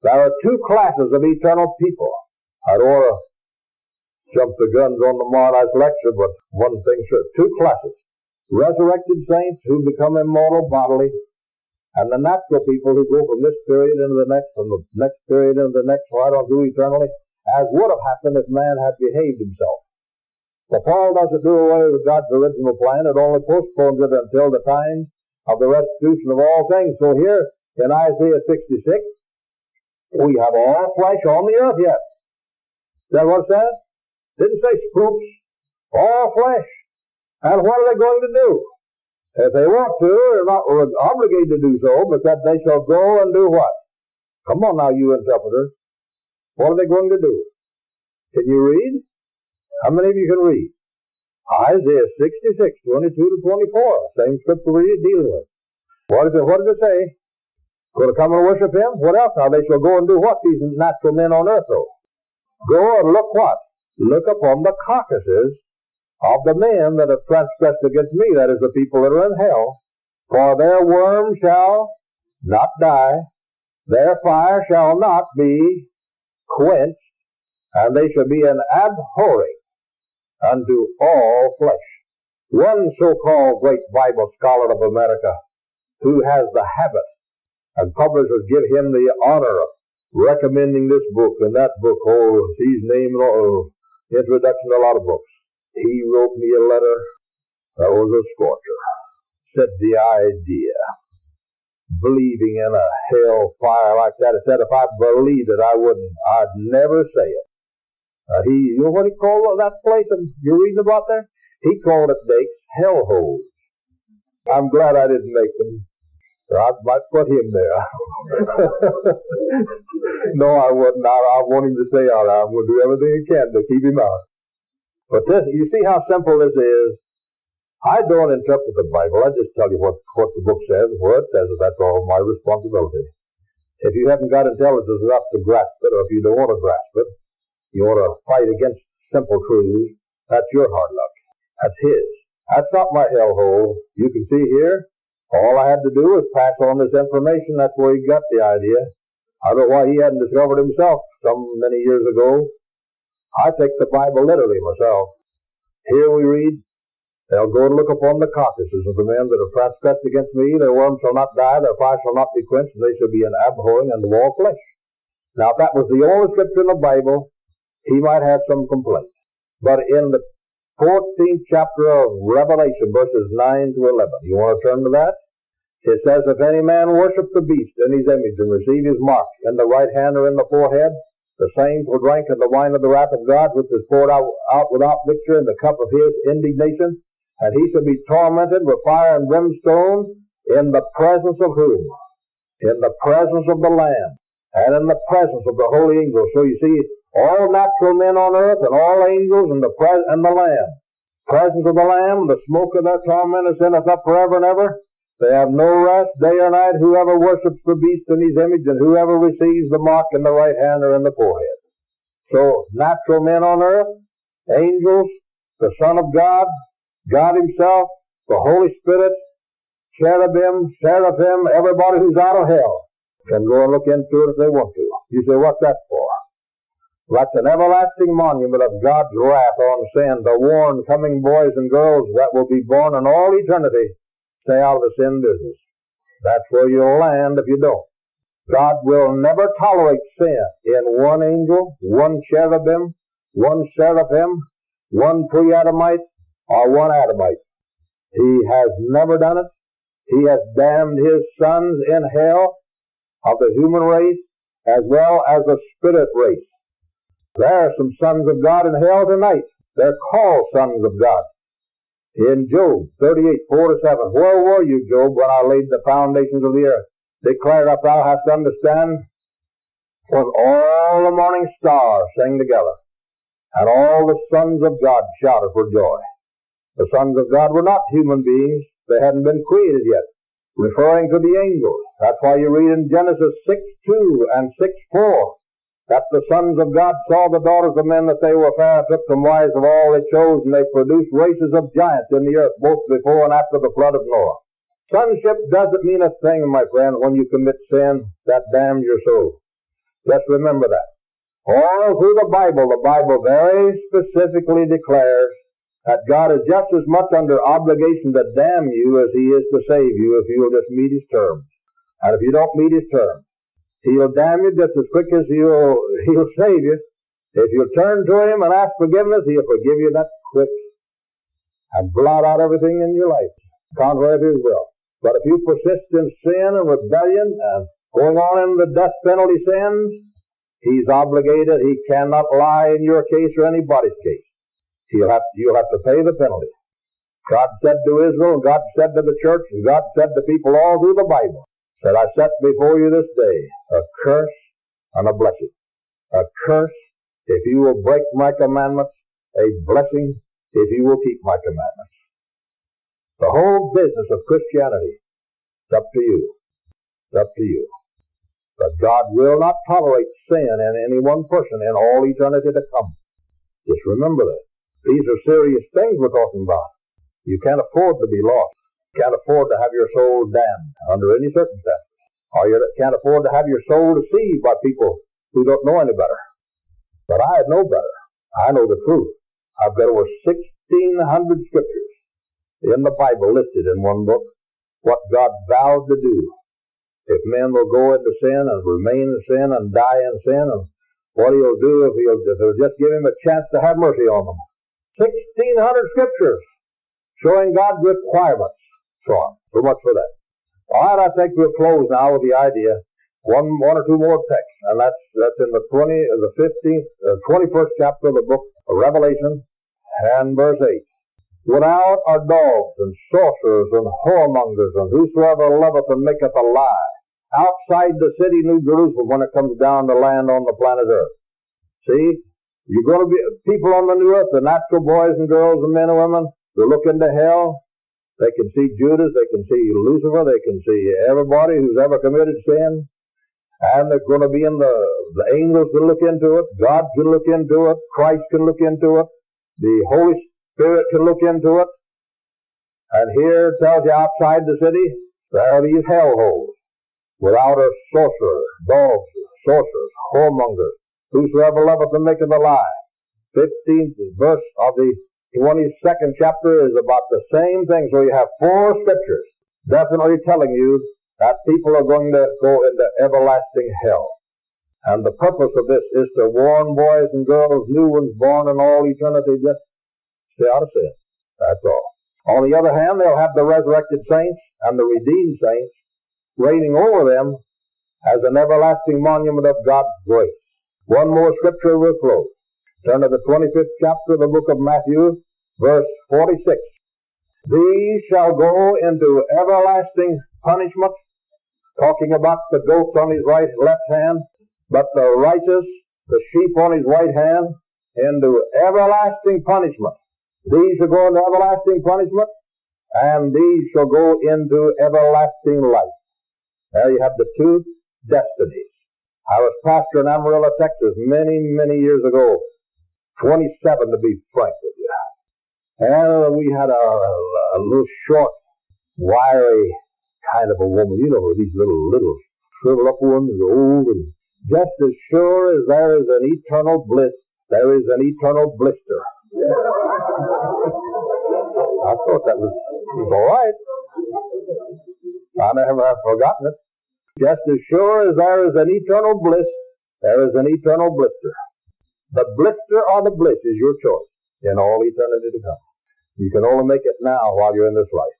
There are two classes of eternal people. I don't want to jump the guns on tomorrow night's lecture, but one thing sure, two classes. Resurrected saints who become immortal bodily, and the natural people who go from this period into the next, from the next period into the next, right on through eternally, as would have happened if man had behaved himself. So Paul doesn't do away with God's original plan. It only postpones it until the time of the restitution of all things. So here in Isaiah 66, we have all flesh on the earth yet. Is that what it says? Didn't say spooks. All flesh. And what are they going to do? If they want to, they're not obligated to do so, but that they shall go and do what? Come on now, you interpreters. What are they going to do? Can you read? How many of you can read? Isaiah 66, 22 to 24. Same scripture we're dealing with. What does it say? Going to come and worship him? What else? Now they shall go and do what? These natural men on earth, though. Go and look what? Look upon the carcasses of the men that have transgressed against me, that is, the people that are in hell. For their worm shall not die, their fire shall not be quenched, and they shall be an abhorring unto all flesh. One so-called great Bible scholar of America, who has the habit, and publishers give him the honor of recommending this book and that book, he's named introduction to a lot of books. He wrote me a letter that was a scorcher. Said the idea, believing in a hell fire like that, he said if I believed it, I'd never say it. You know what he called that place you're reading about there? He called it Dake's hellholes. I'm glad I didn't make them. I might put him there. No, I wouldn't. I want him to stay out. I'm going to do everything I can to keep him out. But this, you see how simple this is? I don't interpret the Bible. I just tell you what the book says, where it says it. That's all my responsibility. If you haven't got intelligence enough to grasp it, or if you don't want to grasp it, you want to fight against simple truths, that's your hard luck. That's his. That's not my hellhole. You can see here, all I had to do was pass on this information. That's where he got the idea. I don't know why he hadn't discovered himself some many years ago. I take the Bible literally myself. Here we read, they'll go and look upon the carcasses of the men that have transgressed against me. Their worm shall not die, their fire shall not be quenched, and they shall be an abhorring unto all flesh. Now, if that was the only scripture in the Bible, he might have some complaint. But in the 14th chapter of Revelation, verses 9 to 11, you want to turn to that? It says, if any man worship the beast in his image and receive his mark in the right hand or in the forehead, the same will drink of the wine of the wrath of God, which is poured out without mixture in the cup of his indignation, and he shall be tormented with fire and brimstone in the presence of whom? In the presence of the Lamb, and in the presence of the holy angels. So you see, all natural men on earth and all angels and the Lamb. Presence of the Lamb, the smoke of their torment ascendeth up forever and ever. They have no rest day or night, whoever worships the beast in his image, and whoever receives the mark in the right hand or in the forehead. So, natural men on earth, angels, the Son of God, God himself, the Holy Spirit, cherubim, seraphim, everybody who's out of hell can go and look into it if they want to. You say, what's that for? That's an everlasting monument of God's wrath on sin to warn coming boys and girls that will be born in all eternity. Stay out of the sin business. That's where you'll land if you don't. God will never tolerate sin in one angel, one cherubim, one seraphim, one pre-Adamite, or one Adamite. He has never done it. He has damned his sons in hell of the human race as well as the spirit race. There are some sons of God in hell tonight. They're called sons of God. In Job 38, 4-7, where were you, Job, when I laid the foundations of the earth? Declared up thou hast understand, when all the morning stars sang together, and all the sons of God shouted for joy. The sons of God were not human beings. They hadn't been created yet, referring to the angels. That's why you read in Genesis 6:2 and 6:4, that the sons of God saw the daughters of men that they were fair, and took them wives of all they chose, and they produced races of giants in the earth, both before and after the flood of Noah. Sonship doesn't mean a thing, my friend, when you commit sin that damns your soul. Just remember that. All through the Bible very specifically declares that God is just as much under obligation to damn you as He is to save you if you'll just meet His terms. And if you don't meet His terms, He'll damn you just as quick as He'll save you. If you'll turn to Him and ask forgiveness, He'll forgive you that quick and blot out everything in your life, contrary to His will. But if you persist in sin and rebellion and going on in the death penalty sins, He's obligated. He cannot lie in your case or anybody's case. You'll have to pay the penalty. God said to Israel, God said to the church, and God said to people all through the Bible, that I set before you this day a curse and a blessing. A curse if you will break my commandments, a blessing if you will keep my commandments. The whole business of Christianity is up to you. It's up to you. But God will not tolerate sin in any one person in all eternity to come. Just remember that. These are serious things we're talking about. You can't afford to be lost. You can't afford to have your soul damned under any circumstances. Or you can't afford to have your soul deceived by people who don't know any better. But I know better. I know the truth. I've got over 1,600 scriptures in the Bible listed in one book, what God vowed to do if men will go into sin and remain in sin and die in sin, and what He'll do if He'll just give Him a chance to have mercy on them. 1,600 scriptures showing God's requirements. So much for that. All right, I think we'll close now with the idea, one or two more texts, and that's in the 21st chapter of the book of Revelation, and verse 8. Without are dogs, and sorcerers, and whoremongers, and whosoever loveth and maketh a lie, outside the city New Jerusalem when it comes down to land on the planet Earth. See, you're going to be people on the new earth, the natural boys and girls and men and women who look into hell. They can see Judas, they can see Lucifer, they can see everybody who's ever committed sin. And they're going to be in the angels can look into it, God can look into it, Christ can look into it, the Holy Spirit can look into it. And here it tells you outside the city, there are these hellholes. Without are sorcerers, dogs, sorcerers, whoremongers, whosoever loveth and maketh a lie. 15th verse of the 22nd chapter is about the same thing. So you have four scriptures definitely telling you that people are going to go into everlasting hell. And the purpose of this is to warn boys and girls, new ones born in all eternity, just stay out of sin. That's all. On the other hand, they'll have the resurrected saints and the redeemed saints reigning over them as an everlasting monument of God's grace. One more scripture will close. Turn to the 25th chapter of the book of Matthew, verse 46. These shall go into everlasting punishment, talking about the goats on his left hand, but the righteous, the sheep on his right hand, into everlasting punishment. These shall go into everlasting punishment, and these shall go into everlasting life. There you have the two destinies. I was pastor in Amarillo, Texas, many, many years ago, 27 to be frank with you. And we had a little short, wiry kind of a woman. You know, these little shriveled up ones, old, and just as sure as there is an eternal bliss, there is an eternal blister. I thought that was all right. I never have forgotten it. Just as sure as there is an eternal bliss, there is an eternal blister. The blister or the bliss is your choice in all eternity to come. You can only make it now while you're in this life.